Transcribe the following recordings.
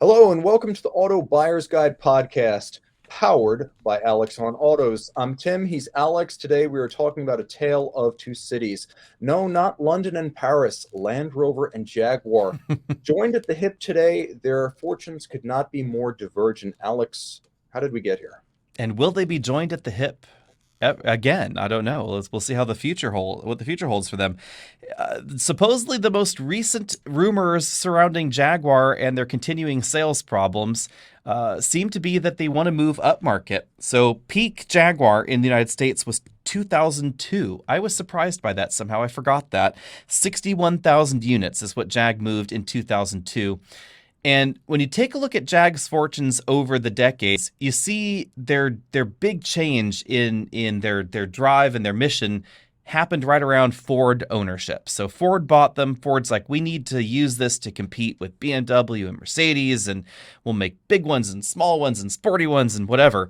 Hello and welcome to the Auto Buyer's Guide podcast, powered by Alex on Autos. I'm Tim, he's Alex. Today we are talking about a tale of two cities. No, not London and Paris, Land Rover and Jaguar. Joined at the hip today, their fortunes could not be more divergent. Alex, how did we get here? And will they be joined at the hip again? I don't know. We'll see how what the future holds for them. Supposedly, the most recent rumors surrounding Jaguar and their continuing sales problems seem to be that they want to move upmarket. So, peak Jaguar in the United States was 2002. I was surprised by that somehow. I forgot that. 61,000 units is what Jag moved in 2002. And when you take a look at Jag's fortunes over the decades, you see their big change in their drive and their mission happened right around Ford ownership. So Ford bought them. Ford's like, we need to use this to compete with BMW and Mercedes, and we'll make big ones and small ones and sporty ones and whatever.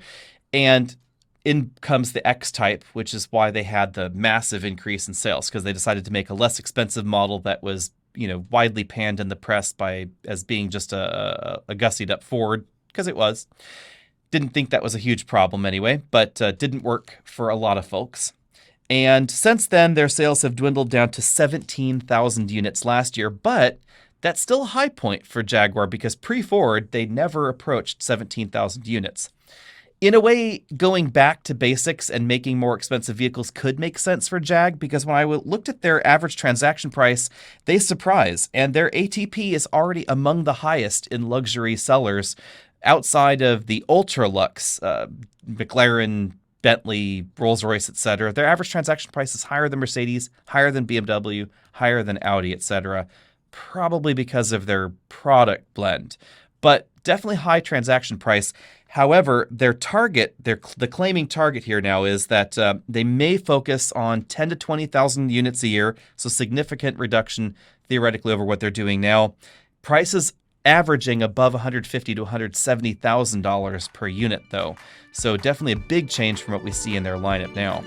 And in comes the X-Type, which is why they had the massive increase in sales, because they decided to make a less expensive model that was widely panned in the press as being just a gussied up Ford, because it was. Didn't think that was a huge problem anyway, but didn't work for a lot of folks. And since then, their sales have dwindled down to 17,000 units last year, but that's still a high point for Jaguar because pre-Ford, they never approached 17,000 units. In a way, going back to basics and making more expensive vehicles could make sense for Jag, because when I looked at their average transaction price, they surprise, and their ATP is already among the highest in luxury sellers outside of the ultra-luxe, McLaren, Bentley, Rolls-Royce, etc. Their average transaction price is higher than Mercedes, higher than BMW, higher than Audi, etc., probably because of their product blend, but definitely high transaction price. However, their target, the claiming target here now is that they may focus on 10 to 20,000 units a year, so significant reduction theoretically over what they're doing now. Prices averaging above $150,000 to $170,000 per unit, though, so definitely a big change from what we see in their lineup now.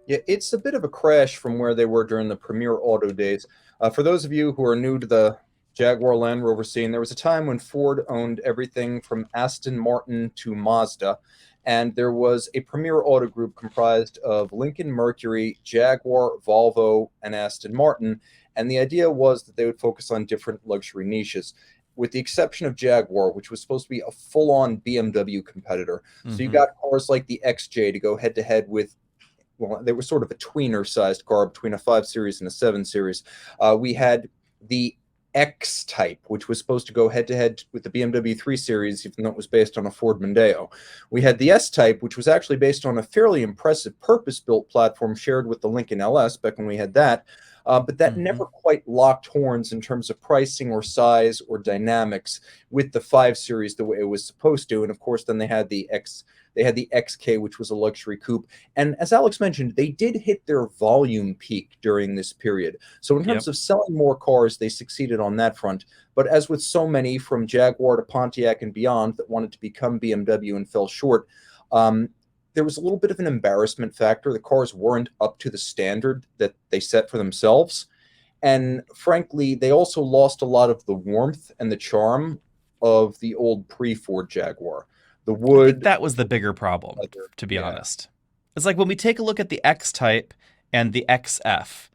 Yeah, it's a bit of a crash from where they were during the Premier Auto days. For those of you who are new to the Jaguar Land Rover scene, there was a time when Ford owned everything from Aston Martin to Mazda, and there was a Premier Auto Group comprised of Lincoln, Mercury, Jaguar, Volvo, and Aston Martin, and the idea was that they would focus on different luxury niches, with the exception of Jaguar, which was supposed to be a full-on BMW competitor. So you got cars like the XJ to go head-to-head with, well, they were sort of a tweener-sized car between a 5 Series and a 7 Series. We had the X-Type, which was supposed to go head-to-head with the BMW 3 Series, even though it was based on a Ford Mondeo. We had the S-Type, which was actually based on a fairly impressive purpose-built platform shared with the Lincoln LS back when we had that. But that never quite locked horns in terms of pricing or size or dynamics with the 5 Series the way it was supposed to. And of course, then they had the XK, which was a luxury coupe. And as Alex mentioned, they did hit their volume peak during this period. So in terms of selling more cars, they succeeded on that front. But as with so many from Jaguar to Pontiac and beyond that wanted to become BMW and fell short, there was a little bit of an embarrassment factor. The cars weren't up to the standard that they set for themselves. And frankly, they also lost a lot of the warmth and the charm of the old pre-Ford Jaguar. The I think wood. that was the bigger problem, to be honest. It's like when we take a look at the X-Type and the XF,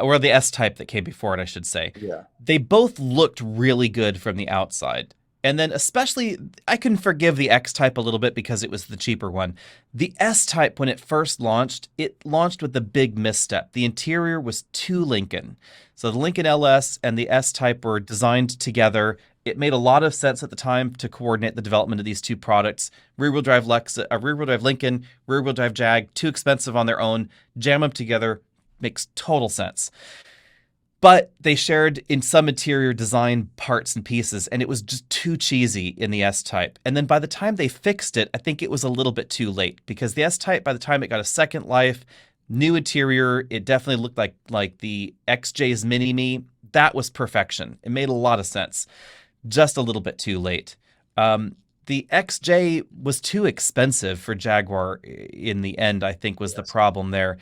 or the S-Type that came before it, I should say. Yeah. They both looked really good from the outside. And then especially, I can forgive the X-Type a little bit because it was the cheaper one. The S-Type, when it first launched, it launched with a big misstep. The interior was too Lincoln. So the Lincoln LS and the S-Type were designed together. It made a lot of sense at the time to coordinate the development of these two products. Rear-wheel drive Lincoln, rear-wheel drive Jag, too expensive on their own. Jam them together, makes total sense. But they shared in some interior design parts and pieces, and it was just too cheesy in the S-Type. And then by the time they fixed it, I think it was a little bit too late, because the S-Type, by the time it got a second life, new interior, it definitely looked like the XJ's Mini-Me. that was perfection. It made a lot of sense. Just a little bit too late. The XJ was too expensive for Jaguar in the end, I think was the problem there.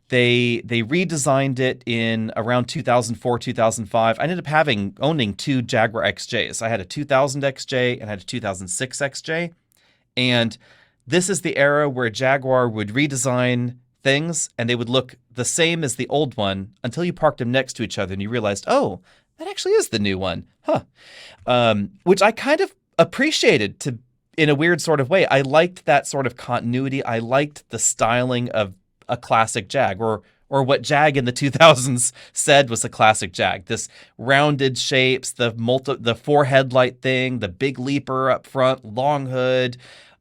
They redesigned it in around 2004, 2005. I ended up owning two Jaguar XJs. I had a 2000 XJ and I had a 2006 XJ. And this is the era where Jaguar would redesign things and they would look the same as the old one until you parked them next to each other and you realized, oh, that actually is the new one. Huh. Which I kind of appreciated in a weird sort of way. I liked that sort of continuity. I liked the styling of a classic Jag, or what Jag in the 2000s said was a classic Jag. This rounded shapes, the four headlight thing, the big leaper up front, long hood,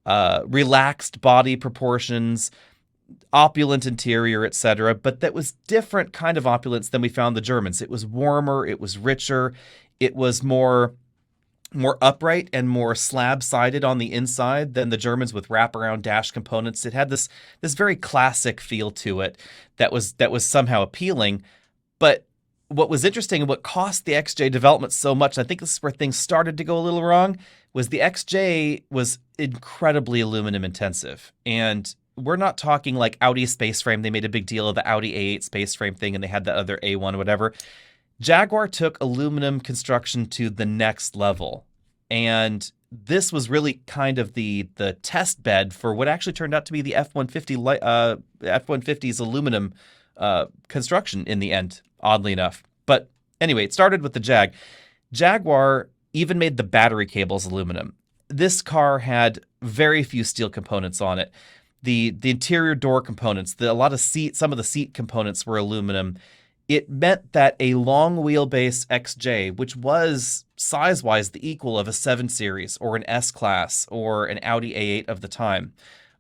relaxed body proportions, opulent interior, etc. But that was different kind of opulence than we found the Germans. It was warmer, it was richer, it was more upright and more slab-sided on the inside than the Germans with wraparound dash components. It had this very classic feel to it that was somehow appealing. But what was interesting and what cost the XJ development so much, and I think this is where things started to go a little wrong, was the XJ was incredibly aluminum intensive. And we're not talking like Audi space frame. They made a big deal of the Audi A8 space frame thing, and they had that other A1 or whatever. Jaguar took aluminum construction to the next level. And this was really kind of the test bed for what actually turned out to be the F-150's aluminum construction in the end, oddly enough. But anyway, it started with the Jag. Jaguar even made the battery cables aluminum. This car had very few steel components on it. The interior door components, some of the seat components were aluminum. It meant that a long wheelbase XJ, which was size-wise the equal of a 7 Series or an S-Class or an Audi A8 of the time,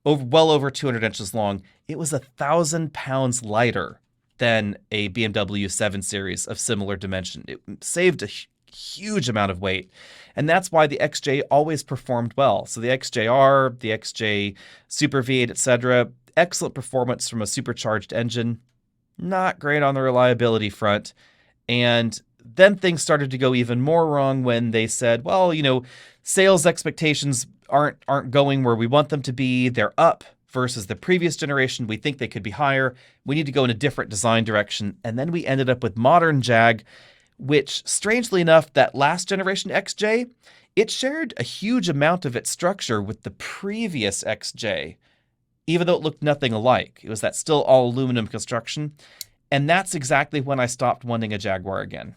well over 200 inches long, it was 1,000 pounds lighter than a BMW 7 Series of similar dimension. It saved a huge amount of weight, and that's why the XJ always performed well. So the XJR, the XJ Super V8, etc., excellent performance from a supercharged engine. Not great on the reliability front. And then things started to go even more wrong when they said, well, sales expectations aren't going where we want them to be. They're up versus the previous generation. We think they could be higher. We need to go in a different design direction. And then we ended up with modern Jag, which, strangely enough, that last generation XJ, it shared a huge amount of its structure with the previous XJ. Even though it looked nothing alike. It was that still all aluminum construction. And that's exactly when I stopped wanting a Jaguar again.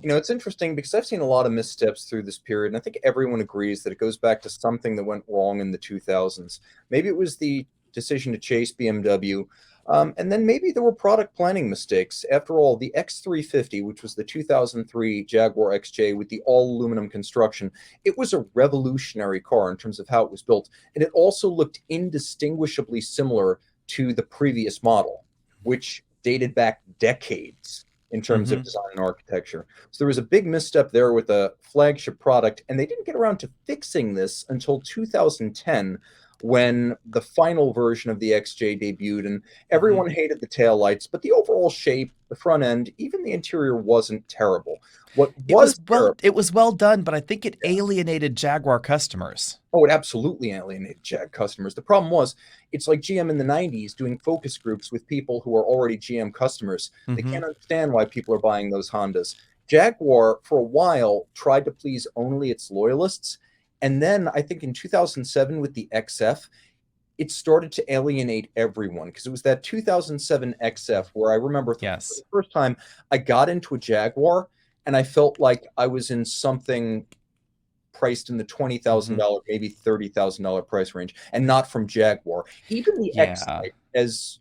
It's interesting because I've seen a lot of missteps through this period, and I think everyone agrees that it goes back to something that went wrong in the 2000s. Maybe it was the decision to chase BMW, and then maybe there were product planning mistakes. After all, the X350, which was the 2003 Jaguar XJ with the all-aluminum construction, it was a revolutionary car in terms of how it was built, and it also looked indistinguishably similar to the previous model, which dated back decades in terms of design and architecture. So there was a big misstep there with a flagship product, and they didn't get around to fixing this until 2010, when the final version of the XJ debuted, and everyone hated the taillights, but the overall shape, the front end, even the interior wasn't terrible. It was well done, but I think it alienated Jaguar customers. Oh, it absolutely alienated Jag customers. The problem was, it's like GM in the 90s doing focus groups with people who are already GM customers. They can't understand why people are buying those Hondas. Jaguar, for a while, tried to please only its loyalists. And then I think in 2007 with the XF, it started to alienate everyone, because it was that 2007 XF where I remember for the first time I got into a Jaguar and I felt like I was in something priced in the $20,000, maybe $30,000 price range, and not from Jaguar. Even the X-Type, as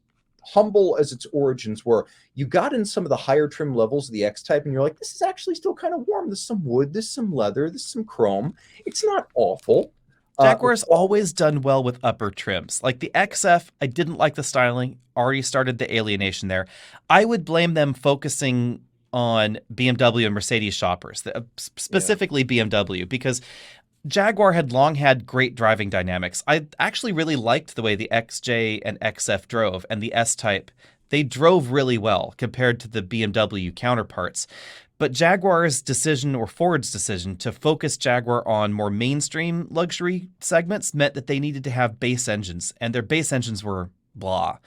humble as its origins were, you got in some of the higher trim levels of the X-Type and you're like, this is actually still kind of warm. There's some wood, there's some leather, there's some chrome. It's not awful. Jaguar's always done well with upper trims. Like the XF, I didn't like the styling. Already started the alienation there. I would blame them focusing on BMW and Mercedes shoppers, specifically BMW, because Jaguar had long had great driving dynamics. I actually really liked the way the XJ and XF drove, and the S-Type. They drove really well compared to the BMW counterparts. But Jaguar's decision, or Ford's decision, to focus Jaguar on more mainstream luxury segments meant that they needed to have base engines, and their base engines were blah.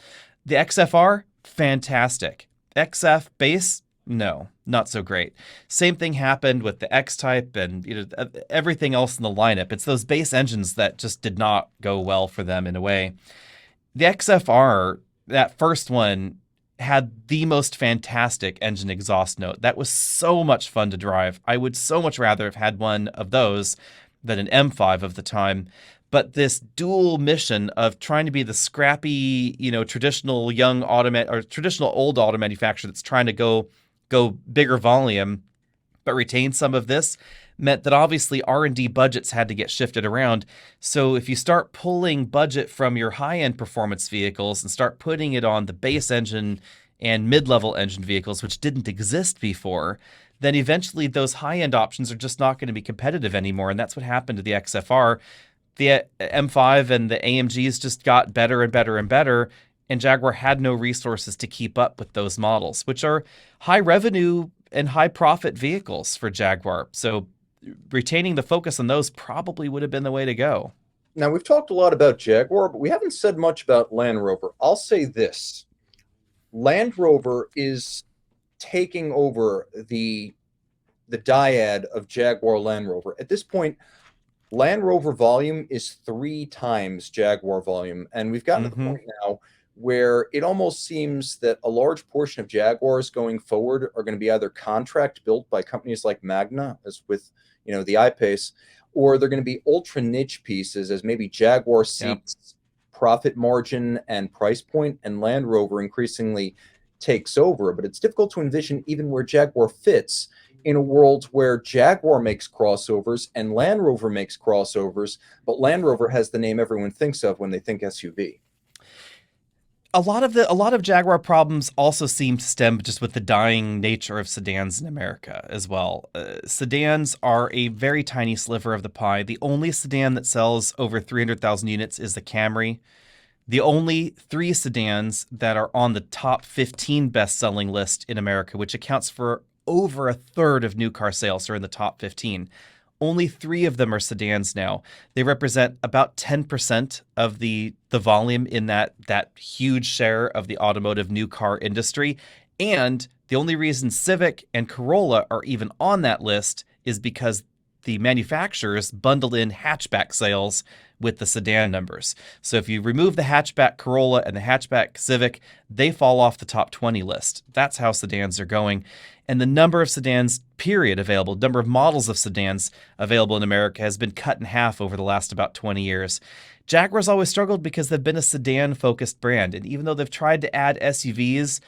The XFR, fantastic. XF base, no, not so great. Same thing happened with the X-Type and everything else in the lineup. It's those base engines that just did not go well for them in a way. The XFR, that first one, had the most fantastic engine exhaust note. That was so much fun to drive. I would so much rather have had one of those than an M5 of the time. But this dual mission of trying to be the scrappy, traditional traditional old auto manufacturer that's trying to go bigger volume, but retain some of this, meant that obviously R&D budgets had to get shifted around. So if you start pulling budget from your high-end performance vehicles and start putting it on the base engine and mid-level engine vehicles, which didn't exist before, then eventually those high-end options are just not going to be competitive anymore. And that's what happened to the XFR. The M5 and the AMGs just got better and better and better, and Jaguar had no resources to keep up with those models, which are high revenue and high profit vehicles for Jaguar. So retaining the focus on those probably would have been the way to go. Now, we've talked a lot about Jaguar, but we haven't said much about Land Rover. I'll say this. Land Rover is taking over the dyad of Jaguar Land Rover. At this point, Land Rover volume is 3 times Jaguar volume. And we've gotten to the point now where it almost seems that a large portion of Jaguars going forward are going to be either contract built by companies like Magna, as with the I-Pace, or they're going to be ultra niche pieces as maybe Jaguar seeks profit margin and price point, and Land Rover increasingly takes over. But it's difficult to envision even where Jaguar fits in a world where Jaguar makes crossovers and Land Rover makes crossovers, but Land Rover has the name everyone thinks of when they think SUV. A lot of Jaguar problems also seem to stem just with the dying nature of sedans in America as well. Sedans are a very tiny sliver of the pie. The only sedan that sells over 300,000 units is the Camry. The only 3 sedans that are on the top 15 best-selling list in America, which accounts for over a third of new car sales, are in the top 15. Only 3 of them are sedans now. They represent about 10% of the volume in that huge share of the automotive new car industry. And the only reason Civic and Corolla are even on that list is because the manufacturers bundled in hatchback sales with the sedan numbers. So if you remove the hatchback Corolla and the hatchback Civic, they fall off the top 20 list. That's how sedans are going. And the number of sedans, available, number of models of sedans available in America has been cut in half over the last about 20 years. Jaguar's always struggled because they've been a sedan-focused brand. And even though they've tried to add SUVs,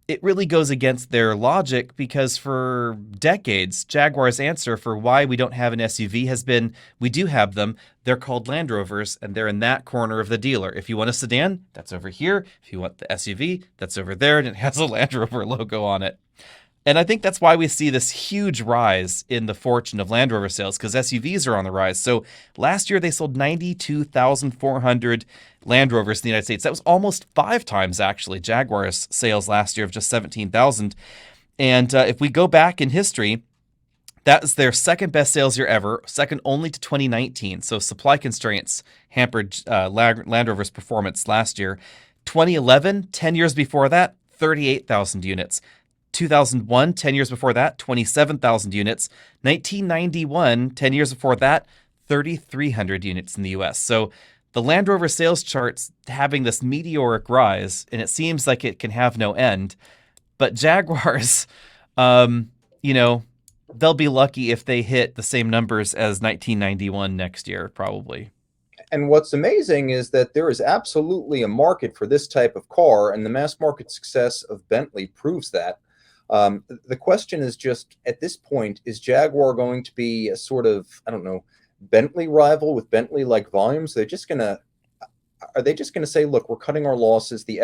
it really goes against their logic, because for decades, Jaguar's answer for why we don't have an SUV has been, we do have them. They're called Land Rovers, and they're in that corner of the dealer. If you want a sedan, that's over here. If you want the SUV, that's over there, and it has a Land Rover logo on it. And I think that's why we see this huge rise in the fortune of Land Rover sales, because SUVs are on the rise. So last year, they sold 92,400 Land Rovers in the United States. That was almost 5 times, actually, Jaguar's sales last year of just 17,000. And if we go back in history, that is their second best sales year ever, second only to 2019. So supply constraints hampered Land Rover's performance last year. 2011, 10 years before that, 38,000 units. 2001, 10 years before that, 27,000 units. 1991, 10 years before that, 3,300 units in the US. So the Land Rover sales chart's having this meteoric rise, and it seems like it can have no end. But Jaguars, they'll be lucky if they hit the same numbers as 1991 next year, probably. And what's amazing is that there is absolutely a market for this type of car, and the mass market success of Bentley proves that. The question is just, at this point, is Jaguar going to be a sort of, Bentley rival with Bentley-like volumes? Are they just going to say, look, we're cutting our losses. The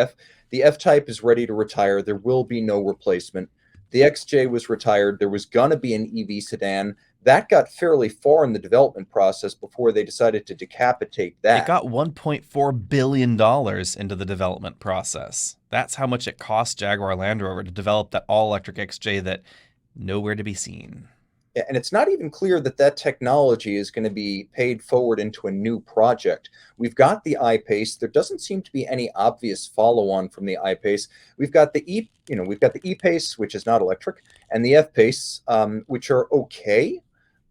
F-Type is ready to retire. There will be no replacement. The XJ was retired. There was going to be an EV sedan. That got fairly far in the development process before they decided to decapitate that. It got $1.4 billion into the development process. That's how much it cost Jaguar Land Rover to develop that all-electric XJ that Nowhere to be seen. Yeah, and it's not even clear that that technology is going to be paid forward into a new project. We've got the I-Pace. There doesn't seem to be any obvious follow-on from the I-Pace. We've got the E-Pace, which is not electric, and the F-Pace, which are okay.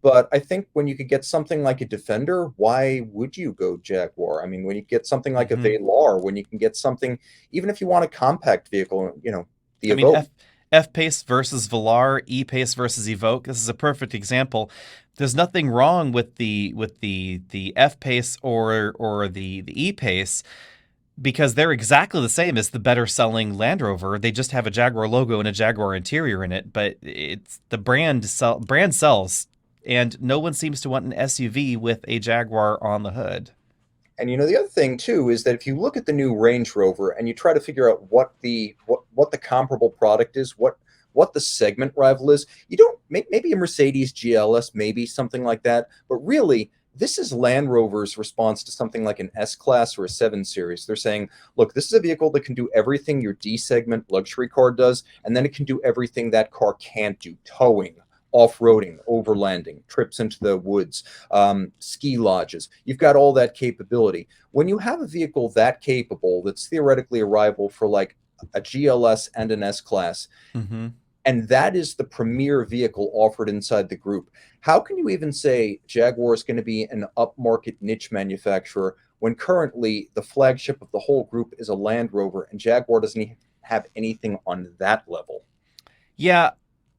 But I think when you could get something like a Defender, why would you go Jaguar? I mean, when you get something like a Hmm. Velar, when you can get something, even if you want a compact vehicle, the I mean, Evoque. F pace versus Velar, E pace versus Evoque. This is a perfect example. There's nothing wrong with the F pace or the E pace because they're exactly the same as the better selling Land Rover. They just have a Jaguar logo and a Jaguar interior in it, but it's the brand sells, and no one seems to want an SUV with a Jaguar on the hood. And the other thing too is that if you look at the new Range Rover and you try to figure out what the comparable product is, what the segment rival is, you don't maybe a Mercedes GLS, maybe something like that, but really this is Land Rover's response to something like an S Class or a 7 Series. They're saying, look, this is a vehicle that can do everything your D segment luxury car does, and then it can do everything that car can't do: towing, off-roading, overlanding, trips into the woods, ski lodges. You've got all that capability. When you have a vehicle that capable, that's theoretically a rival for like a GLS and an S Class, Hmm. and that is the premier vehicle offered inside the group, how can you even say Jaguar is going to be an upmarket niche manufacturer when currently the flagship of the whole group is a Land Rover and Jaguar doesn't have anything on that level? Yeah,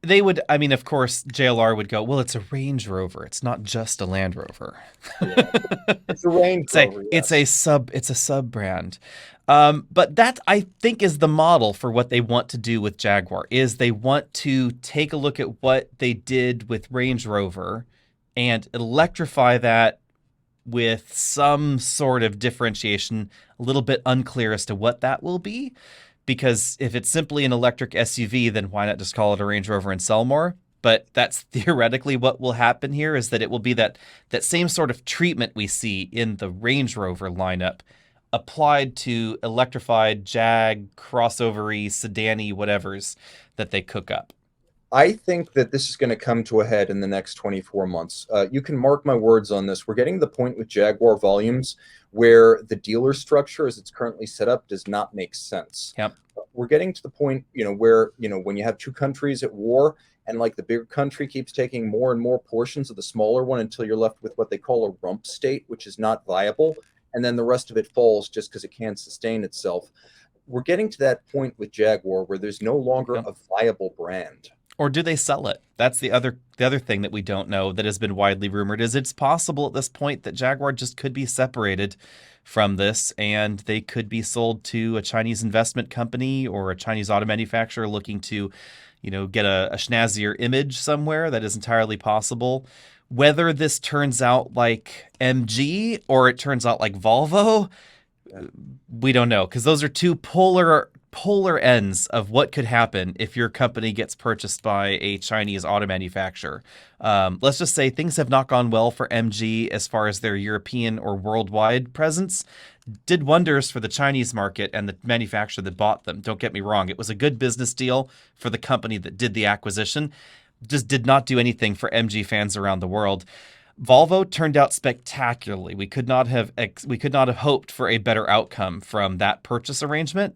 they would. I mean, of course, JLR would go, well, it's a Range Rover. It's not just a Land Rover. Yeah, it's a Range Rover, yes. It's a sub brand. But that I think is the model for what they want to do with Jaguar is they want to take a look at what they did with Range Rover and electrify that with some sort of differentiation, a little bit unclear as to what that will be. Because if it's simply an electric SUV, then why not just call it a Range Rover and sell more? But that's theoretically what will happen here is that it will be that same sort of treatment we see in the Range Rover lineup applied to electrified Jag, crossover-y, sedan-y, whatevers that they cook up. I think that this is going to come to a head in the next 24 months. You can mark my words on this. We're getting to the point with Jaguar volumes where the dealer structure as it's currently set up does not make sense. Yep. We're getting to the point, where, when you have two countries at war and like the bigger country keeps taking more and more portions of the smaller one until you're left with what they call a rump state, which is not viable. And then the rest of it falls just because it can't sustain itself. We're getting to that point with Jaguar where there's no longer Yep. a viable brand. Or do they sell it? That's the other thing that we don't know that has been widely rumored is it's possible at this point that Jaguar just could be separated from this and they could be sold to a Chinese investment company or a Chinese auto manufacturer looking to, get a snazzier image somewhere. That is entirely possible. Whether this turns out like MG or it turns out like Volvo, we don't know because those are two polar ends of what could happen if your company gets purchased by a Chinese auto manufacturer. Let's just say things have not gone well for MG as far as their European or worldwide presence. Did wonders for the Chinese market and the manufacturer that bought them. Don't get me wrong. It was a good business deal for the company that did the acquisition. Just did not do anything for MG fans around the world. Volvo turned out spectacularly. We could not have hoped for a better outcome from that purchase arrangement.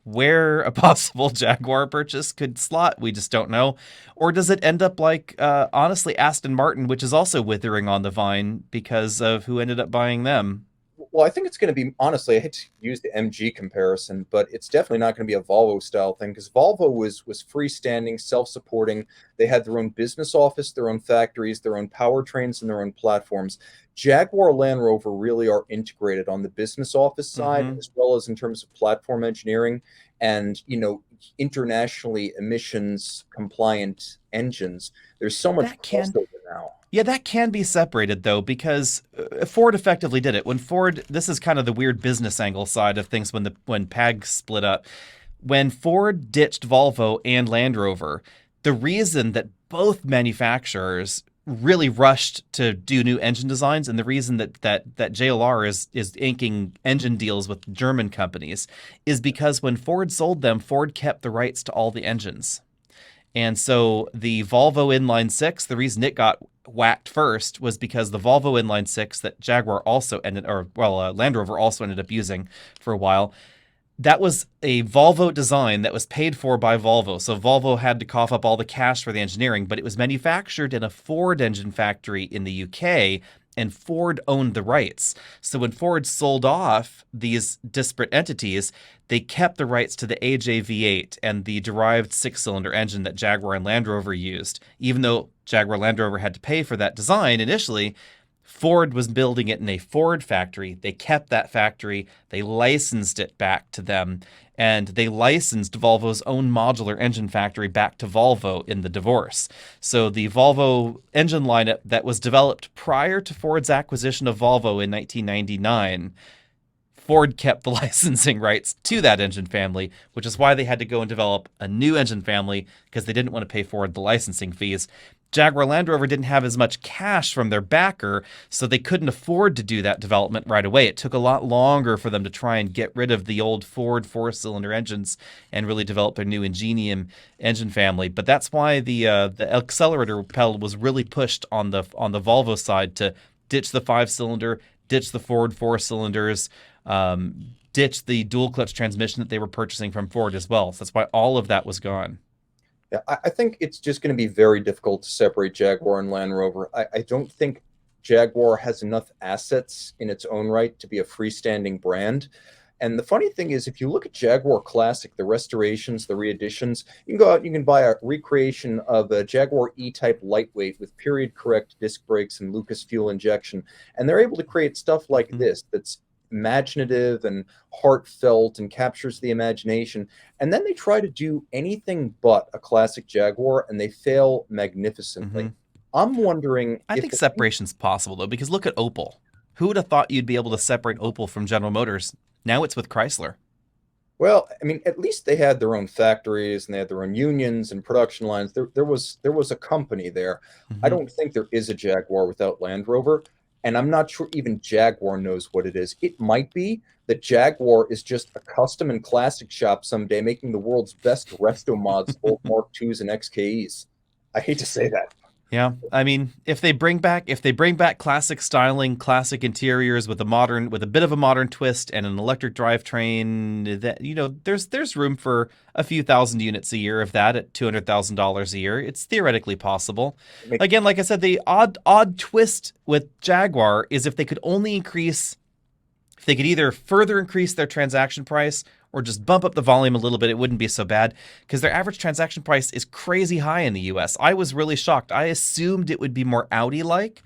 Where a possible Jaguar purchase could slot, we just don't know. Or does it end up like, honestly, Aston Martin, which is also withering on the vine because of who ended up buying them? Well, I think it's going to be, honestly, I hate to use the MG comparison, but it's definitely not going to be a Volvo style thing because Volvo was freestanding, self-supporting. They had their own business office, their own factories, their own powertrains, and their own platforms. Jaguar Land Rover really are integrated on the business office side Mm-hmm. as well as in terms of platform engineering and, internationally emissions compliant engines. There's so much That can crossover now. Yeah, that can be separated though, because Ford effectively did it. When Ford, this is kind of the weird business angle side of things when PAG split up. When Ford ditched Volvo and Land Rover, the reason that both manufacturers really rushed to do new engine designs and the reason that JLR is inking engine deals with German companies is because when Ford sold them, Ford kept the rights to all the engines. And so the Volvo inline six, the reason it got whacked first was because the Volvo inline six that Jaguar also ended, Land Rover also ended up using for a while, that was a Volvo design that was paid for by Volvo. So Volvo had to cough up all the cash for the engineering, but it was manufactured in a Ford engine factory in the UK, and Ford owned the rights. So when Ford sold off these disparate entities, they kept the rights to the AJ-V8 and the derived six-cylinder engine that Jaguar and Land Rover used. Even though Jaguar Land Rover had to pay for that design initially, Ford was building it in a Ford factory. They kept that factory. They licensed it back to them. And they licensed Volvo's own modular engine factory back to Volvo in the divorce. So the Volvo engine lineup that was developed prior to Ford's acquisition of Volvo in 1999, Ford kept the licensing rights to that engine family, which is why they had to go and develop a new engine family, because they didn't want to pay Ford the licensing fees. Jaguar Land Rover didn't have as much cash from their backer, so they couldn't afford to do that development right away. It took a lot longer for them to try and get rid of the old Ford four-cylinder engines and really develop their new Ingenium engine family. But that's why the accelerator pedal was really pushed on the Volvo side to ditch the five-cylinder, ditch the Ford four-cylinders, ditch the dual-clutch transmission that they were purchasing from Ford as well. So that's why all of that was gone. Yeah, I think it's just going to be very difficult to separate Jaguar and Land Rover. I don't think Jaguar has enough assets in its own right to be a freestanding brand. And the funny thing is, if you look at Jaguar Classic, the restorations, the re-editions, you can go out and you can buy a recreation of a Jaguar E-Type lightweight with period-correct disc brakes and Lucas fuel injection. And they're able to create stuff like this that's imaginative and heartfelt and captures the imagination. And then they try to do anything but a classic Jaguar, and they fail magnificently. I'm wondering I think separation's possible, though, because look at Opel. Who would have thought you'd be able to separate Opel from General Motors? Now it's with Chrysler. Well, I mean, at least they had their own factories and they had their own unions and production lines. There was a company there. I don't think there is a Jaguar without Land Rover. And I'm not sure even Jaguar knows what it is. It might be that Jaguar is just a custom and classic shop someday making the world's best resto mods, both Mark IIs and XKEs. I hate to say that. Yeah, I mean, if they bring back classic styling, classic interiors with a bit of a modern twist and an electric drivetrain, that there's room for a few thousand units a year of that at $200,000 a year. It's theoretically possible. Again, like I said, the odd twist with Jaguar is if they could either further increase their transaction price or just bump up the volume a little bit, it wouldn't be so bad, because their average transaction price is crazy high in the US. I was really shocked. I assumed it would be more Audi-like,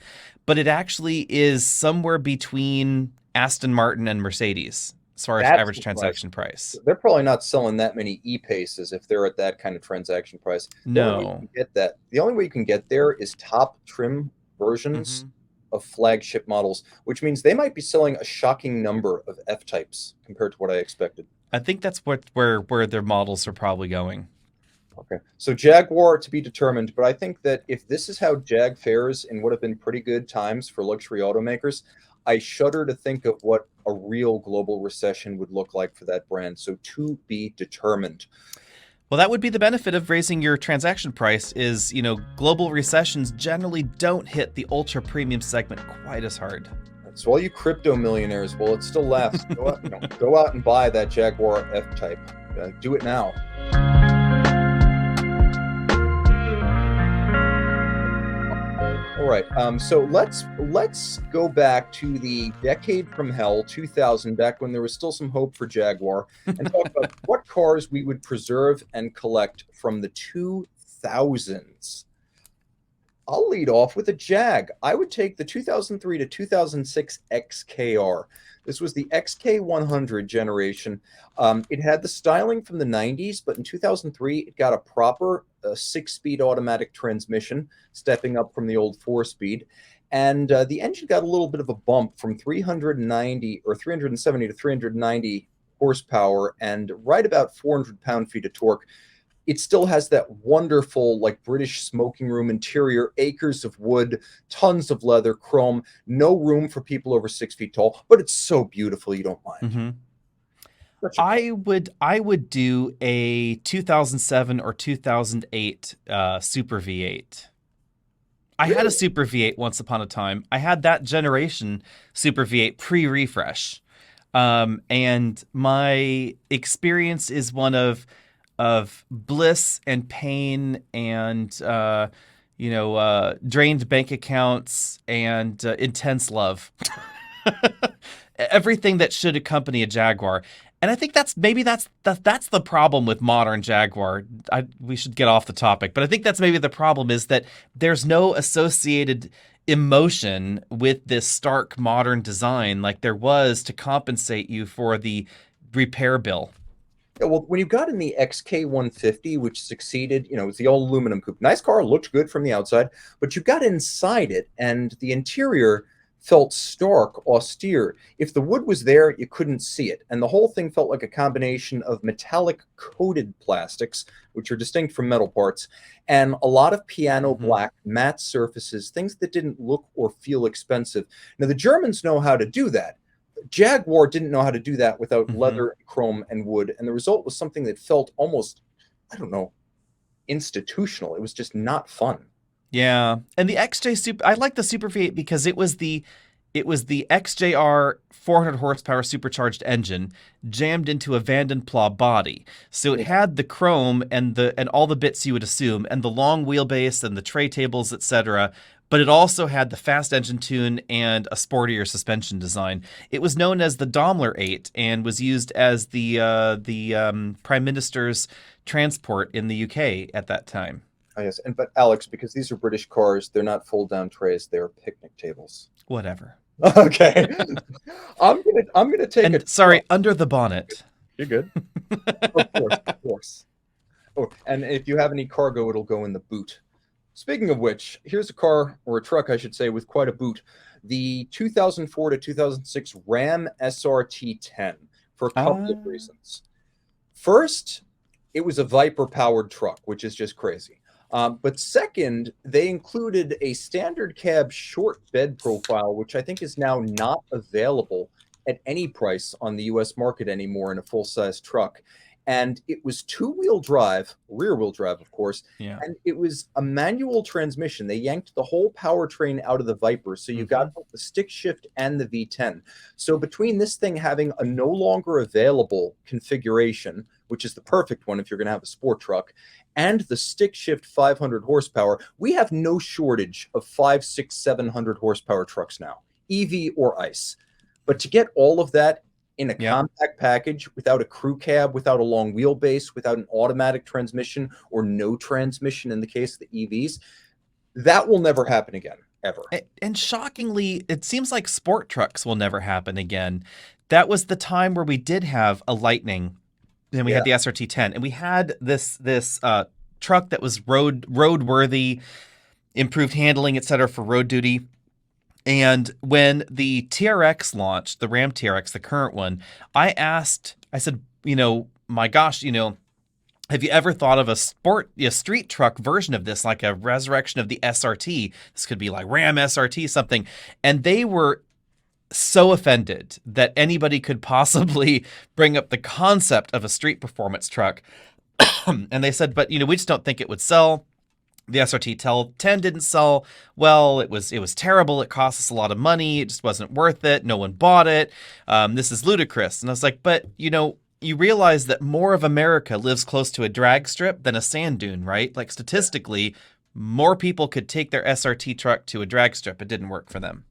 but it actually is somewhere between Aston Martin and Mercedes as far as average transaction price. They're probably not selling that many E-Paces if they're at that kind of transaction price. No. The only way you can get there is top trim versions of flagship models, which means they might be selling a shocking number of F-types compared to what I expected. I think that's where their models are probably going. Okay, so Jaguar to be determined, but I think that if this is how Jag fares in what have been pretty good times for luxury automakers, I shudder to think of what a real global recession would look like for that brand. So to be determined. Well, that would be the benefit of raising your transaction price is, global recessions generally don't hit the ultra premium segment quite as hard. So all you crypto millionaires, well, it still lasts. Go out and buy that Jaguar F-Type. Do it now. All right. So let's go back to the decade from hell, 2000, back when there was still some hope for Jaguar, and talk about what cars we would preserve and collect from the 2000s. I'll lead off with a Jag. I would take the 2003 to 2006 XKR. This was the XK100 generation. It had the styling from the 90s, but in 2003, it got a proper 6-speed automatic transmission, stepping up from the old 4-speed. And the engine got a little bit of a bump from 370 to 390 horsepower and right about 400 pound-feet of torque. It still has that wonderful, like, British smoking room interior, acres of wood, tons of leather, chrome, no room for people over 6 feet tall, but it's so beautiful you don't mind. Such a car. I would do a 2007 or 2008 Super V8. I had a Really? Super V8 once upon a time. I had that generation Super V8 pre-refresh. And my experience is one of bliss and pain and drained bank accounts and intense love. Everything that should accompany a Jaguar. And I think that's the problem with modern Jaguar. We should get off the topic, but I think that's maybe the problem is that there's no associated emotion with this stark modern design like there was to compensate you for the repair bill. Yeah, well, when you got in the XK 150, which succeeded, it was the all aluminum coupe. Nice car, looked good from the outside, but you got inside it, and the interior felt stark, austere. If the wood was there, you couldn't see it. And the whole thing felt like a combination of metallic coated plastics, which are distinct from metal parts, and a lot of piano Hmm. black matte surfaces, things that didn't look or feel expensive. Now, the Germans know how to do that. Jaguar didn't know how to do that without Hmm. leather, chrome, and wood, and the result was something that felt almost, I don't know, institutional. It was just not fun. Yeah, and the XJ Super. I like the Super V8 because it was the XJR 400 horsepower supercharged engine jammed into a Vanden Plas body. So it Yeah, had the chrome and all the bits you would assume, and the long wheelbase and the tray tables, etc. But it also had the fast engine tune and a sportier suspension design. It was known as the Daimler 8 and was used as the Prime Minister's transport in the UK at that time. I guess. And but Alex, because these are British cars, they're not fold down trays; they're picnic tables. Whatever. Okay, I'm gonna take a And truck. sorry, under the bonnet. You're good. Of course, of course. Oh, and if you have any cargo, it'll go in the boot. Speaking of which, here's a car, or a truck, I should say, with quite a boot. The 2004 to 2006 Ram SRT10 for a couple of Uh, reasons. First, it was a Viper powered truck, which is just crazy. But second, they included a standard cab short bed profile, which I think is now not available at any price on the US market anymore in a full size truck. And it was two-wheel drive, rear-wheel drive, of course, yeah. and it was a manual transmission. They yanked the whole powertrain out of the Viper, so you Hmm. got both the stick shift and the V10. So between this thing having a no longer available configuration, which is the perfect one if you're going to have a sport truck, and the stick shift 500 horsepower, we have no shortage of 5, 6, 700 horsepower trucks now, EV or ICE. But to get all of that in a Yep. compact package without a crew cab, without a long wheelbase, without an automatic transmission or no transmission in the case of the EVs, that will never happen again, ever. And shockingly, it seems like sport trucks will never happen again. That was the time where we did have a Lightning, and we Yeah. had the SRT10, and we had this truck that was roadworthy, improved handling, etc. for road duty. And when the TRX launched, the Ram TRX, the current one, I said, my gosh, have you ever thought of a street truck version of this, like a resurrection of the SRT? This could be like Ram SRT something. And they were so offended that anybody could possibly bring up the concept of a street performance truck. And they said, but we just don't think it would sell. The SRT 10 didn't sell well. It was terrible. It cost us a lot of money. It just wasn't worth it. No one bought it. This is ludicrous. And I was like, but you realize that more of America lives close to a drag strip than a sand dune, right? Like statistically, more people could take their SRT truck to a drag strip. It didn't work for them.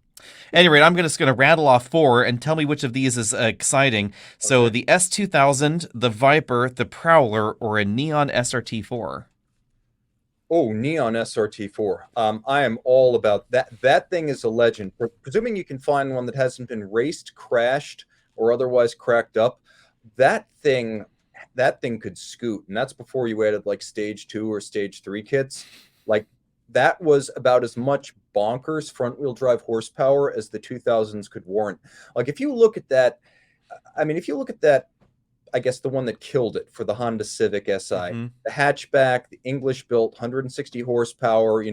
Anyway, I'm just going to rattle off four and tell me which of these is exciting. So Okay. the S2000, the Viper, the Prowler, or a Neon SRT4. Oh, Neon SRT4. I am all about that. That thing is a legend. Presuming you can find one that hasn't been raced, crashed, or otherwise cracked up, that thing, that thing could scoot, and that's before you added like stage 2 or stage 3 kits. Like that was about as much bonkers front wheel drive horsepower as the 2000s could warrant. Like if you look at that, I mean, if you look at that, I guess the one that killed it for the Honda Civic Si. Mm-hmm. The hatchback, the English built, 160 horsepower,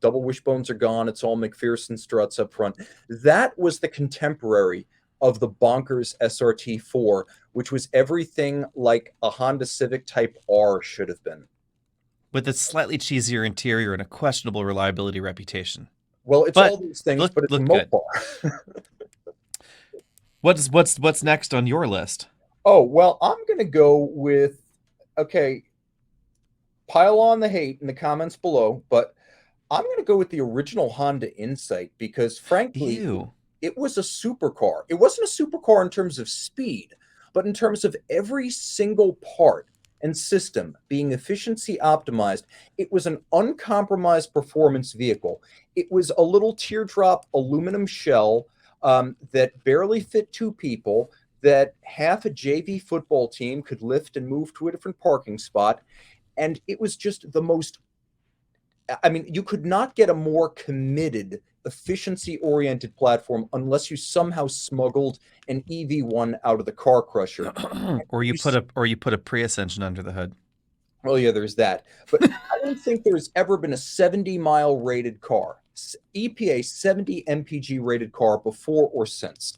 double wishbones are gone. It's all McPherson struts up front. That was the contemporary of the bonkers SRT4, which was everything like a Honda Civic Type R should have been. With its slightly cheesier interior and a questionable reliability reputation. Well, it's But all these things, look but it's a good. Mopar. What's next on your list? Oh, well, I'm going to go with, okay, pile on the hate in the comments below, but I'm going to go with the original Honda Insight because, frankly, Ew. it was a supercar. It wasn't a supercar in terms of speed, but in terms of every single part and system being efficiency optimized. It was an uncompromised performance vehicle. It was a little teardrop aluminum shell that barely fit two people, that half a JV football team could lift and move to a different parking spot. And it was just the most, I mean, you could not get a more committed, efficiency-oriented platform unless you somehow smuggled an EV1 out of the car crusher. or you put a Prius engine under the hood. Well, yeah, there's that. But I don't think there's ever been a 70-mile rated car, EPA 70 mpg rated car before or since.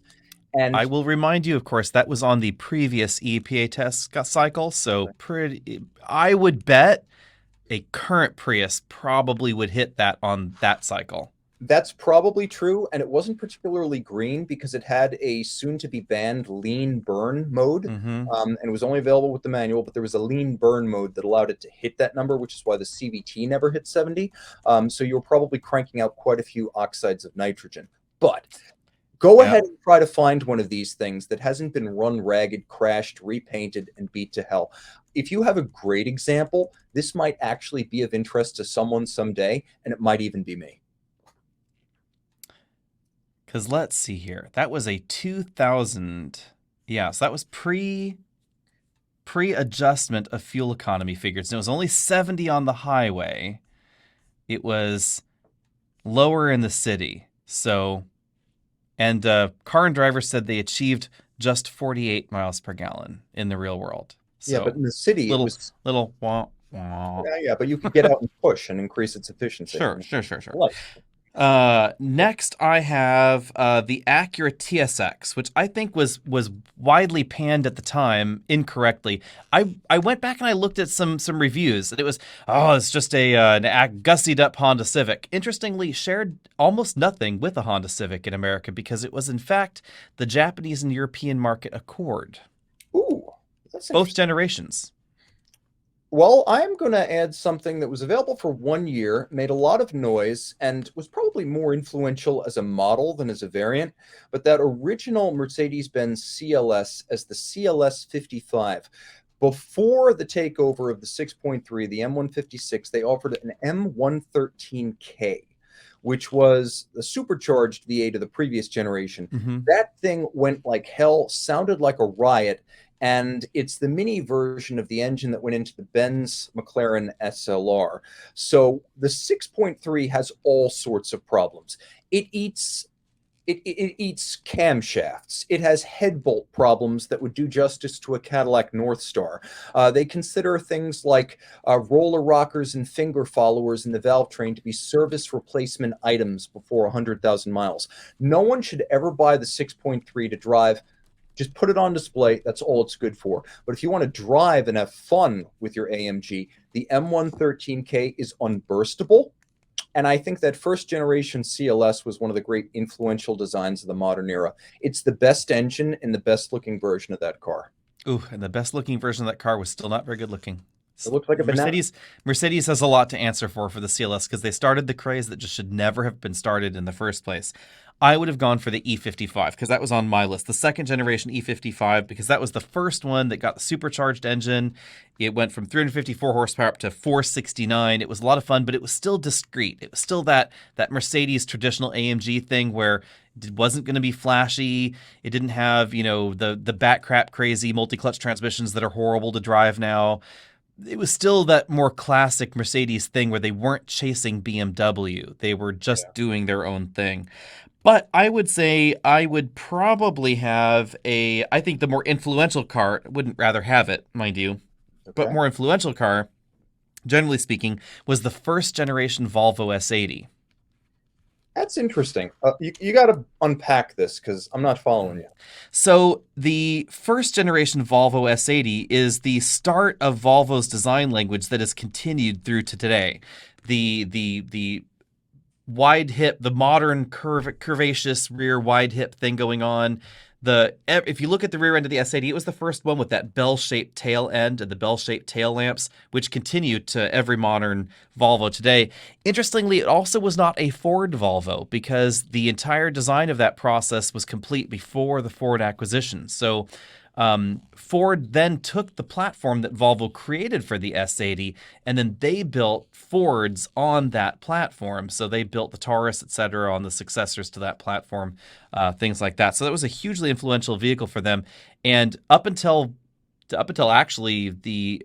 And I will remind you, of course, that was on the previous EPA test cycle. So I would bet a current Prius probably would hit that on that cycle. that's probably true, and it wasn't particularly green because it had a soon-to-be-banned lean burn mode, and it was only available with the manual, but there was a lean burn mode that allowed it to hit that number, which is why the CVT never hit 70. So you were probably cranking out quite a few oxides of nitrogen. But go ahead and try to find one of these things that hasn't been run ragged, crashed, repainted, and beat to hell. If you have a great example, this might actually be of interest to someone someday, and it might even be me. Because let's see here. That was a 2000. Yeah, so that was pre-adjustment of fuel economy figures. And it was only 70 on the highway. It was lower in the city. So, and Car and Driver said they achieved just 48 miles per gallon in the real world. So yeah, but in the city, it was little wah, wah. Yeah, but you could get out and push and increase its efficiency. Sure. Like, Next, I have the Acura TSX, which I think was widely panned at the time incorrectly. I went back and I looked at some reviews, and it was, it's just a gussied up Honda Civic. Interestingly, shared almost nothing with the Honda Civic in America because it was in fact the Japanese and European market Accord. ooh, that's Both generations. Well, I'm going to add something that was available for 1 year, made a lot of noise, and was probably more influential as a model than as a variant. But that original Mercedes-Benz CLS as the CLS 55. Before the takeover of the 6.3, the M156, they offered an M113K, which was the supercharged V8 of the previous generation. That thing went like hell, sounded like a riot. And it's the mini version of the engine that went into the Benz McLaren SLR. So the 6.3 has all sorts of problems. It eats camshafts. It has head bolt problems that would do justice to a Cadillac Northstar. They consider things like roller rockers and finger followers in the valve train to be service replacement items before 100,000 miles. No one should ever buy the 6.3 to drive. Just put it on display. That's all it's good for. But if you want to drive and have fun with your AMG, the M113K is unburstable. And I think that first generation CLS was one of the great influential designs of the modern era. It's the best engine and the best looking version of that car. Ooh, and the best looking version of that car was still not very good looking. It looks like a banana. Mercedes has a lot to answer for the CLS because they started the craze that just should never have been started in the first place. I would have gone for the E55 because that was on my list. The second generation E55 because that was the first one that got the supercharged engine. It went from 354 horsepower up to 469. It was a lot of fun, but it was still discreet. It was still that Mercedes traditional AMG thing where it wasn't going to be flashy. It didn't have, the bat crap crazy multi-clutch transmissions that are horrible to drive now. It was still that more classic Mercedes thing where they weren't chasing BMW. They were just doing their own thing. But I would say I would probably have I think the more influential car, wouldn't rather have it, mind you, but more influential car, generally speaking, was the first generation Volvo S80. That's interesting. You got to unpack this because I'm not following you. So the first generation Volvo S80 is the start of Volvo's design language that has continued through to today. The wide hip, the modern curvaceous rear wide hip thing going on. If you look at the rear end of the S80, it was the first one with that bell-shaped tail end and the bell-shaped tail lamps, which continue to every modern Volvo today. Interestingly, it also was not a Ford Volvo because the entire design of that process was complete before the Ford acquisition. So Ford then took the platform that Volvo created for the S80, and then they built Fords on that platform. So they built the Taurus, etc., on the successors to that platform, things like that. So that was a hugely influential vehicle for them. And up until actually the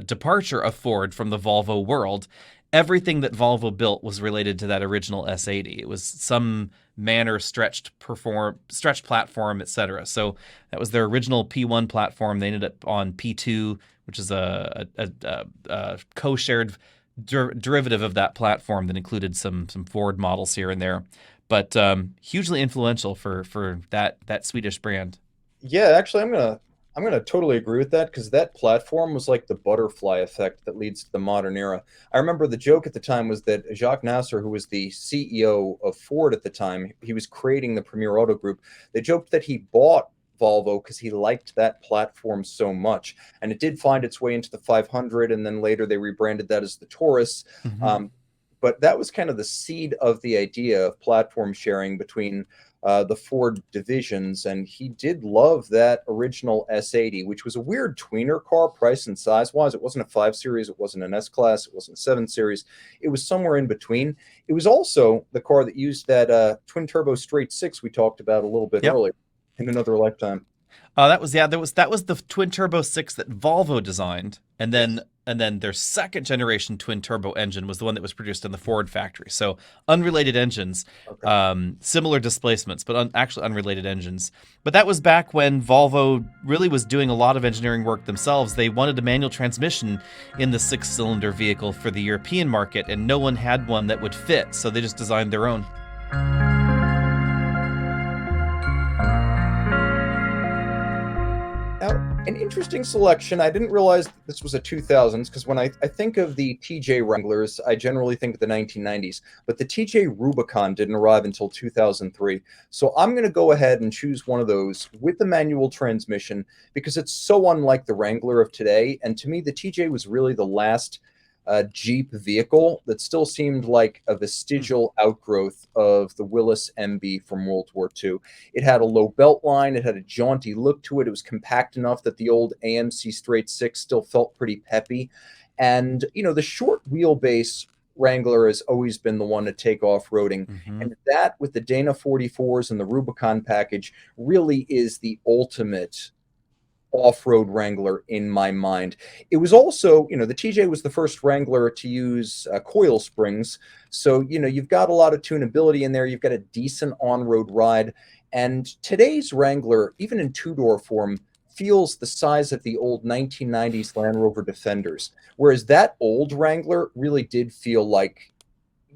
departure of Ford from the Volvo world, everything that Volvo built was related to that original S80. It was some manner stretched platform, etc. So that was their original P1 platform. They ended up on P2, which is a co-shared derivative of that platform that included some Ford models here and there, but hugely influential for that Swedish brand. Yeah, actually, I'm gonna totally agree with that because that platform was like the butterfly effect that leads to the modern era. I remember the joke at the time was that Jacques Nasser, who was the CEO of Ford at the time, he was creating the Premier Auto Group. They joked that he bought Volvo because he liked that platform so much, and it did find its way into the 500, and then later they rebranded that as the Taurus. Mm-hmm. Um, but that was kind of the seed of the idea of platform sharing between the Ford divisions, and he did love that original S80, which was a weird tweener car, price and size wise. It wasn't a 5 Series, it wasn't an S Class, it wasn't a 7 Series. It was somewhere in between. It was also the car that used that twin turbo straight six we talked about a little bit Yep. earlier in Another Lifetime. That was the twin turbo six that Volvo designed, and then Yes. their second generation twin turbo engine was the one that was produced in the Ford factory. So unrelated engines, Okay. similar displacements, but actually unrelated engines. But that was back when Volvo really was doing a lot of engineering work themselves. They wanted a manual transmission in the six-cylinder vehicle for the European market, and no one had one that would fit, so they just designed their own. Now, an interesting selection. I didn't realize this was a 2000s because when I think of the TJ Wranglers, I generally think of the 1990s. But the TJ Rubicon didn't arrive until 2003. So I'm going to go ahead and choose one of those with the manual transmission because it's so unlike the Wrangler of today. And to me, the TJ was really the last Jeep vehicle that still seemed like a vestigial outgrowth of the Willys MB from World War II. It had a low belt line, it had a jaunty look to it, it was compact enough that the old AMC straight six still felt pretty peppy. And, the short wheelbase Wrangler has always been the one to take off roading. Mm-hmm. And that with the Dana 44s and the Rubicon package really is the ultimate off-road Wrangler in my mind. It was also, the TJ was the first Wrangler to use coil springs. So, you've got a lot of tunability in there. You've got a decent on-road ride. And today's Wrangler, even in two-door form, feels the size of the old 1990s Land Rover Defenders. Whereas that old Wrangler really did feel like,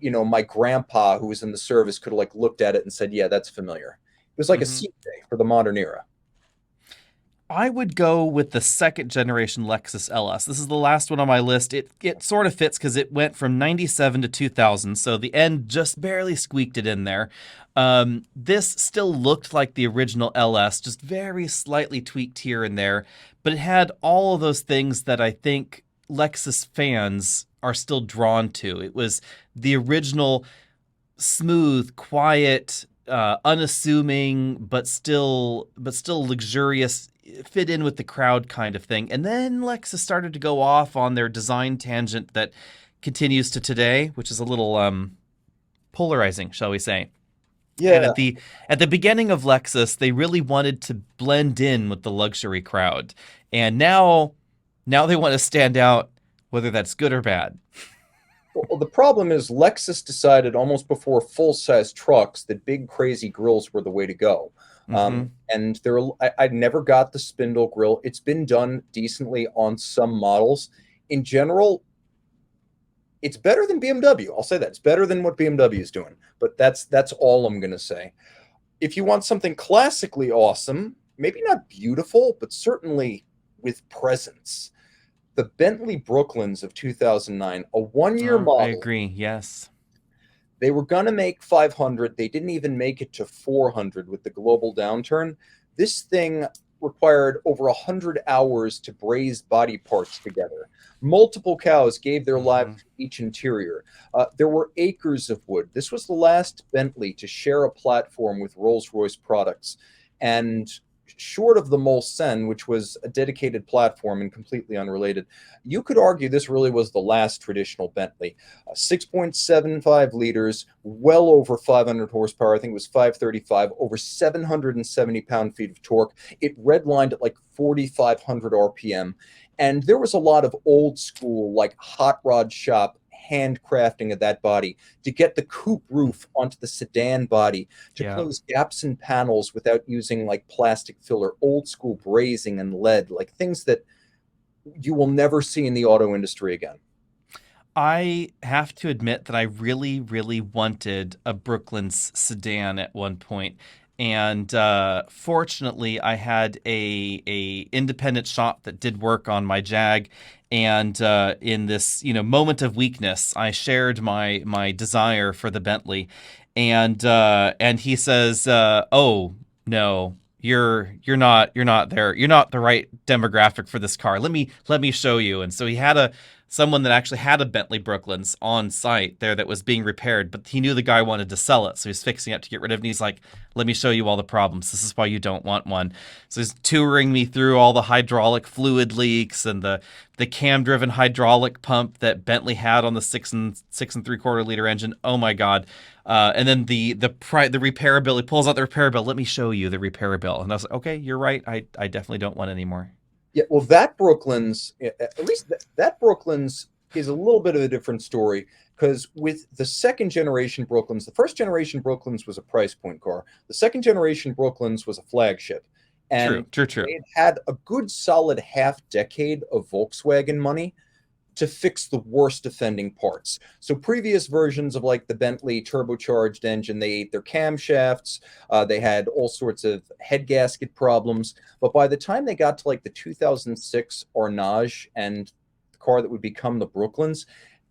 my grandpa who was in the service could have like looked at it and said, yeah, that's familiar. It was like a Mm-hmm. CJ for the modern era. I would go with the second generation Lexus LS. This is the last one on my list. It sort of fits because it went from 97 to 2000, so the end just barely squeaked it in there. This still looked like the original LS, just very slightly tweaked here and there, but it had all of those things that I think Lexus fans are still drawn to. It was the original smooth, quiet, unassuming, but still luxurious, fit in with the crowd kind of thing. And then Lexus started to go off on their design tangent that continues to today, which is a little polarizing, shall we say. And Yeah. at the beginning of Lexus, they really wanted to blend in with the luxury crowd. And now they want to stand out, whether that's good or bad. Well, the problem is Lexus decided almost before full-size trucks that big crazy grills were the way to go. Mm-hmm. And I never got the spindle grill. It's been done decently on some models. In general, It's better than BMW. I'll say that. It's better than what BMW is doing. But that's all I'm going to say. If you want something classically awesome, maybe not beautiful, but certainly with presence, the Bentley Brooklyns of 2009, a one-year I model. agree. Yes. They were going to make 500. They didn't even make it to 400 with the global downturn. This thing required over 100 hours to braze body parts together. Multiple cows gave their lives to each interior. There were acres of wood. This was the last Bentley to share a platform with Rolls-Royce products. And short of the Molson, which was a dedicated platform and completely unrelated, you could argue this really was the last traditional Bentley. 6.75 liters, well over 500 horsepower. I think it was 535, over 770 pound-feet of torque. It redlined at like 4,500 RPM. And there was a lot of old school, like hot rod shop handcrafting of that body to get the coupe roof onto the sedan body, to close gaps in panels without using like plastic filler, old school brazing and lead, like things that you will never see in the auto industry again. I have to admit that I really, really wanted a Brooklands sedan at one point. And fortunately, I had a independent shop that did work on my Jag. And in this, moment of weakness, I shared my desire for the Bentley. And he says, "Oh no, you're not there. You're not the right demographic for this car. Let me show you." And so he had someone that actually had a Bentley Brooklands on site there that was being repaired, but he knew the guy wanted to sell it, so he's fixing it to get rid of it. And he's like, "Let me show you all the problems. This is why you don't want one." So he's touring me through all the hydraulic fluid leaks and the cam-driven hydraulic pump that Bentley had on the 6.75 liter engine. Oh my God! And then the repair bill. He pulls out the repair bill. "Let me show you the repair bill." And I was like, "Okay, you're right. I definitely don't want any more." Yeah, well, that Brooklands, at least that Brooklands is a little bit of a different story, because with the second generation Brooklands, the first generation Brooklands was a price point car. The second generation Brooklands was a flagship. And True. it had a good solid half decade of Volkswagen money to fix the worst offending parts. So previous versions of like the Bentley turbocharged engine, they ate their camshafts, they had all sorts of head gasket problems. But by the time they got to like the 2006 Arnage and the car that would become the Brooklands,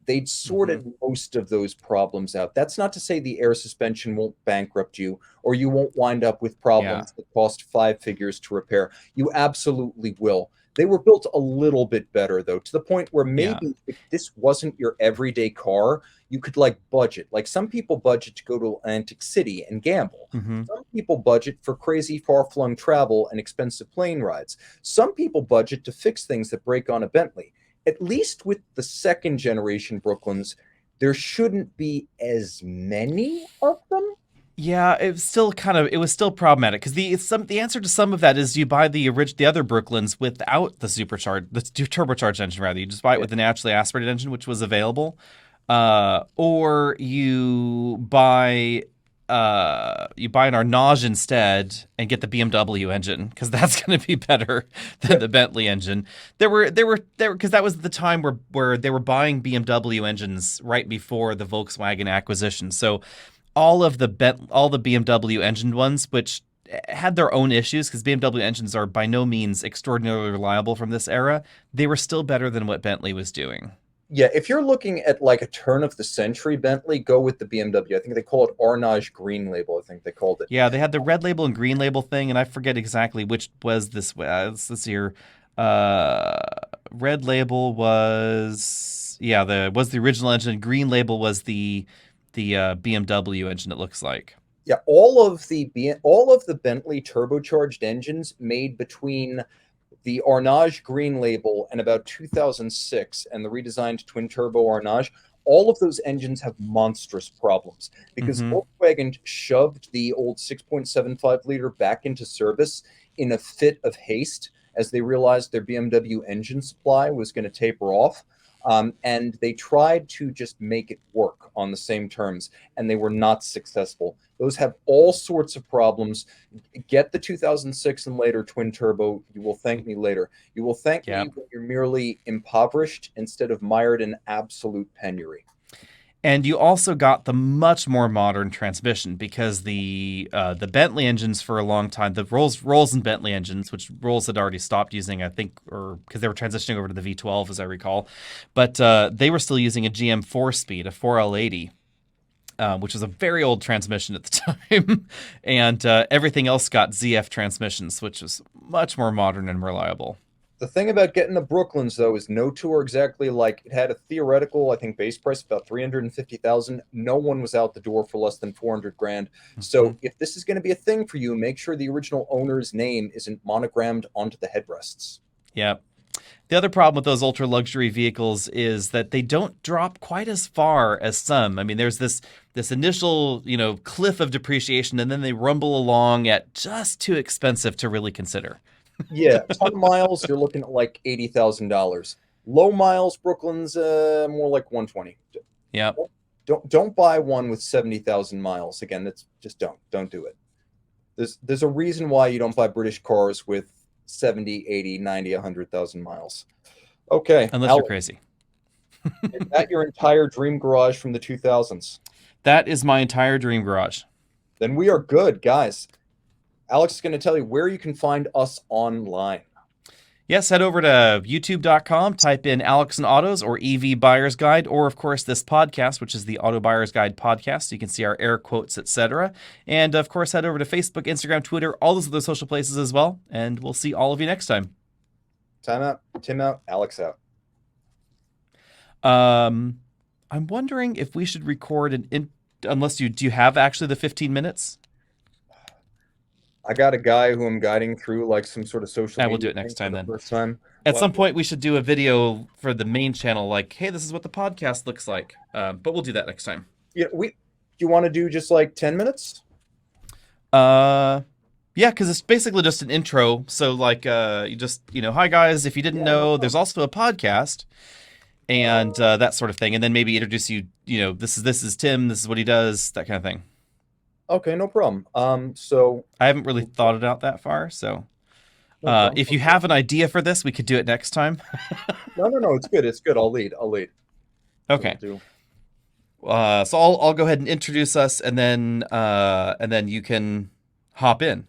they'd sorted most of those problems out. That's not to say the air suspension won't bankrupt you, or you won't wind up with problems that cost 5 figures to repair. You absolutely will. They were built a little bit better, though, to the point where maybe if this wasn't your everyday car, you could like budget. Like some people budget to go to Atlantic City and gamble. Some people budget for crazy far-flung travel and expensive plane rides. Some people budget to fix things that break on a Bentley. At least with the second generation Brooklands, there shouldn't be as many of them. Yeah, it was still problematic because the answer to some of that is you buy the other Brooklands without the turbocharged engine. Rather, you just buy it with the naturally aspirated engine, which was available, or you buy an Arnage instead and get the BMW engine, because that's going to be better than the Bentley engine. There were because that was the time where they were buying BMW engines right before the Volkswagen acquisition. So all the BMW engine ones, which had their own issues because BMW engines are by no means extraordinarily reliable from this era, they were still better than what Bentley was doing. Yeah, if you're looking at like a turn of the century Bentley, go with the BMW. I think they call it Arnage Green Label. I think they called it. Yeah, they had the red label and green label thing, and I forget exactly which was this. Let's see here. Red label was the original engine. Green label was the BMW engine. It looks like. Yeah, all of the Bentley turbocharged engines made between the Arnage Green Label and about 2006 and the redesigned twin turbo Arnage, all of those engines have monstrous problems because Volkswagen shoved the old 6.75 liter back into service in a fit of haste as they realized their BMW engine supply was going to taper off. And they tried to just make it work on the same terms, and they were not successful. Those have all sorts of problems. Get the 2006 and later twin turbo. You will thank me later. You will thank me Yep. when you're merely impoverished instead of mired in absolute penury. And you also got the much more modern transmission, because the Bentley engines for a long time, the Rolls and Bentley engines, which Rolls had already stopped using, I think, or because they were transitioning over to the V12, as I recall, but they were still using a GM 4-speed, a 4L80. Which was a very old transmission at the time, and everything else got ZF transmissions, which was much more modern and reliable. The thing about getting the Brooklyns, though, is no two are exactly like. It had a theoretical, I think, base price of about 350,000. No one was out the door for less than 400 grand. So if this is going to be a thing for you, make sure the original owner's name isn't monogrammed onto the headrests. Yep. The other problem with those ultra luxury vehicles is that they don't drop quite as far as some. I mean, there's this initial, cliff of depreciation, and then they rumble along at just too expensive to really consider. Yeah, ton miles, you're looking at like $80,000. Low miles, Brooklyn's more like 120. Yep. Don't buy one with 70,000 miles. Again, that's just don't do it. There's a reason why you don't buy British cars with 70, 80, 90, 100,000 miles. Okay. Unless you're crazy. Is that your entire dream garage from the 2000s? That is my entire dream garage. Then we are good, guys. Alex is going to tell you where you can find us online. Yes, head over to youtube.com, type in Alex and Autos or EV Buyer's Guide, or of course this podcast, which is the Auto Buyer's Guide podcast. You can see our air quotes, etc. And of course, head over to Facebook, Instagram, Twitter, all those other social places as well. And we'll see all of you next time. Time out, Tim out, Alex out. I'm wondering if we should record unless do you have actually the 15 minutes? I got a guy who I'm guiding through like some sort of social media. We'll do it next time then. First time. At some point, we should do a video for the main channel, like, hey, this is what the podcast looks like. But we'll do that next time. Yeah, do you want to do just like 10 minutes? Yeah, because it's basically just an intro. So like, you just, hi guys, if you didn't know, there's also a podcast and that sort of thing. And then maybe introduce you, this is Tim, this is what he does, that kind of thing. Okay, no problem. So I haven't really thought it out that far. So if you have an idea for this, we could do it next time. No, it's good. It's good. I'll lead. Okay. So I'll go ahead and introduce us, and then you can hop in.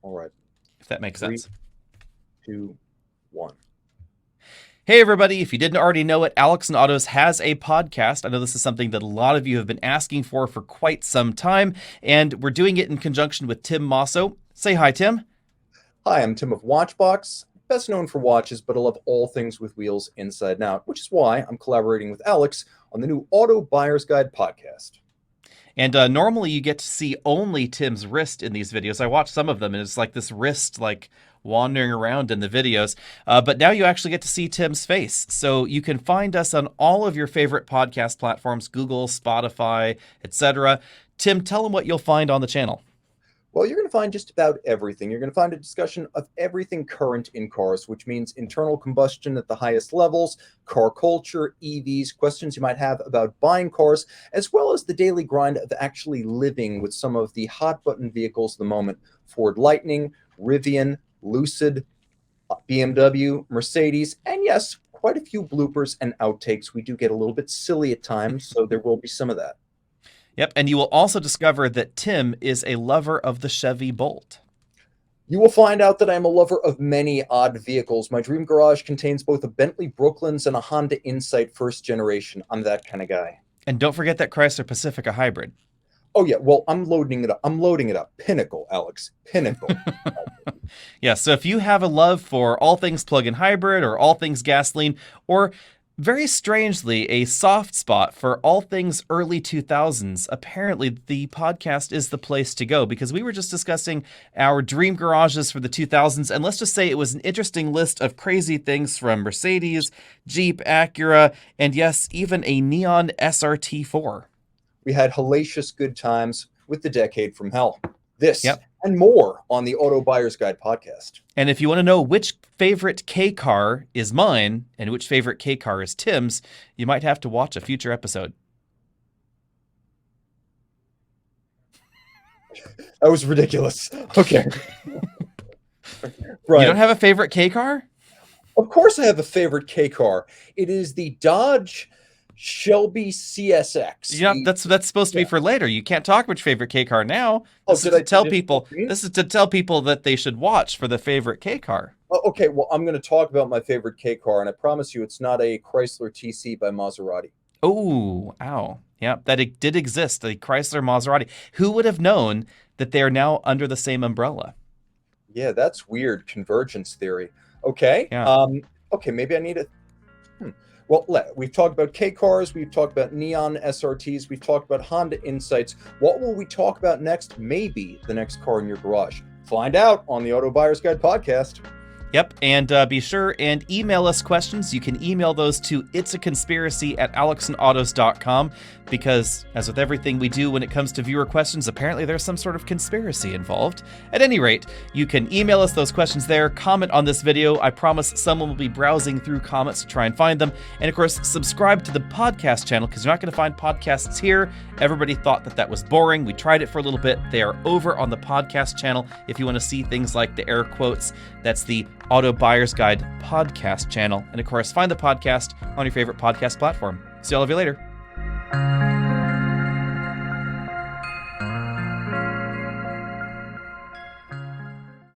All right. If that makes sense. 3, 2, 1. Hey, everybody. If you didn't already know it, Alex and Autos has a podcast. I know this is something that a lot of you have been asking for quite some time, and we're doing it in conjunction with Tim Mosso. Say hi, Tim. Hi, I'm Tim of Watchbox, best known for watches, but I love all things with wheels inside and out, which is why I'm collaborating with Alex on the new Auto Buyer's Guide podcast. And normally you get to see only Tim's wrist in these videos. I watched some of them, and it's like this wrist like wandering around in the videos. But now you actually get to see Tim's face. So you can find us on all of your favorite podcast platforms, Google, Spotify, etc. Tim, tell them what you'll find on the channel. Well, you're going to find just about everything. You're going to find a discussion of everything current in cars, which means internal combustion at the highest levels, car culture, EVs, questions you might have about buying cars, as well as the daily grind of actually living with some of the hot button vehicles of the moment. Ford Lightning, Rivian, Lucid, BMW, Mercedes, and yes, quite a few bloopers and outtakes. We do get a little bit silly at times, so there will be some of that. Yep, and you will also discover that Tim is a lover of the Chevy Bolt. You will find out that I am a lover of many odd vehicles. My dream garage contains both a Bentley Brooklyns and a Honda Insight first generation. I'm that kind of guy. And don't forget that Chrysler Pacifica hybrid. Oh yeah, well, I'm loading it up. Pinnacle, Alex. Pinnacle. Yeah, so if you have a love for all things plug-in hybrid or all things gasoline, or very strangely, a soft spot for all things early 2000s, apparently the podcast is the place to go, because we were just discussing our dream garages for the 2000s, and let's just say it was an interesting list of crazy things from Mercedes, Jeep, Acura, and yes, even a neon SRT4. We had hellacious good times with the decade from hell. This Yep. and more on the Auto Buyer's Guide podcast. And if you want to know which favorite K car is mine and which favorite K car is Tim's, you might have to watch a future episode. That was ridiculous. Okay. You don't have a favorite K car? Of course I have a favorite K car. It is the Dodge Shelby CSX. Yeah, that's supposed to be for later. You can't talk about your favorite K car now. This is to tell people that they should watch for the favorite K car. Oh, okay, well, I'm going to talk about my favorite K car, and I promise you it's not a Chrysler TC by Maserati. Oh, ow. Yeah, that it did exist, a Chrysler Maserati. Who would have known that they are now under the same umbrella? Yeah, that's weird. Convergence theory. Okay. Yeah. Okay, maybe I need a... Well, we've talked about K cars, we've talked about neon SRTs, we've talked about Honda Insights. What will we talk about next? Maybe the next car in your garage. Find out on the Auto Buyer's Guide podcast. Yep, and be sure and email us questions. You can email those to itsaconspiracy@alexandautos.com because, as with everything we do when it comes to viewer questions, apparently there's some sort of conspiracy involved. At any rate, you can email us those questions there, comment on this video. I promise someone will be browsing through comments to try and find them. And of course, subscribe to the podcast channel because you're not going to find podcasts here. Everybody thought that was boring. We tried it for a little bit. They are over on the podcast channel if you want to see things like the air quotes. That's the Auto Buyer's Guide podcast channel. And of course, find the podcast on your favorite podcast platform. See all of you later.